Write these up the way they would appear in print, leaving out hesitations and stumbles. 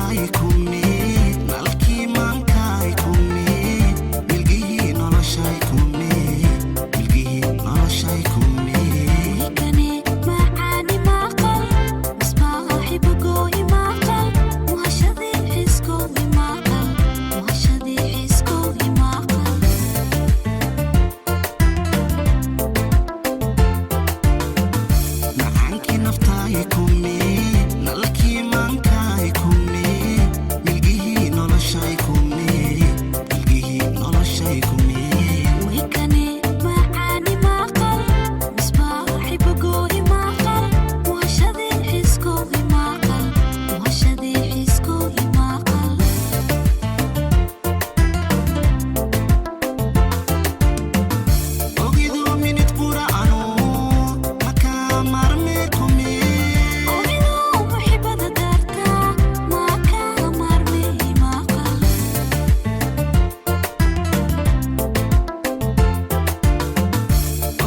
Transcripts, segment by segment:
naftaay kumee nalkii maankaay kumee milgihii noloshay kumee milgihii noloshay kumee ويكني معاني معقل مصباحي بقوي معقل وهشذي حسكوي معقل وهشذي حسكوي معقل macaankii naftaay kumee nalkii maankaay kumee milgihii noloshay kumee milgihii noloshay kumee ويكني معاني معقل مصباحي بقوي معقل وهشذي حسكوي معقل وهشذي حسكوي معقل ogiduu minid qura'anu makaa marmee kumee ومنو محبة دارتا ما كان مرمي معقل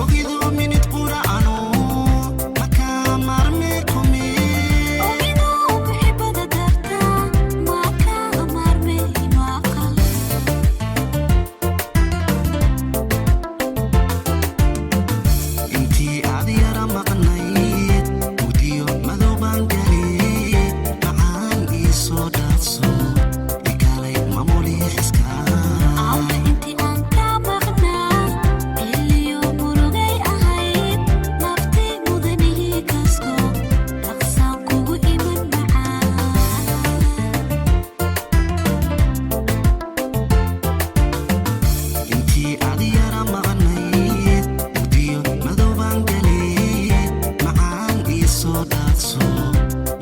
ogiduu minid qura'anu makaa marmee kumee ومنو محبة دارتا ما كان مرمي معقل intii aad yara maqnayd mugdiyo madow baan galay macaan ii soo dhaafso ikaalay mamuli xiskaa عودة انتي انكا مغنى اللي مرغي اهيد نفتي مدني كسكو تقسام كوغو ايمن معاه intii aad yara maqnayd mugdiyo madow baan galay macaan ii soo dhaafso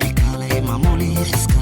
ikaalay mamuli xiskaa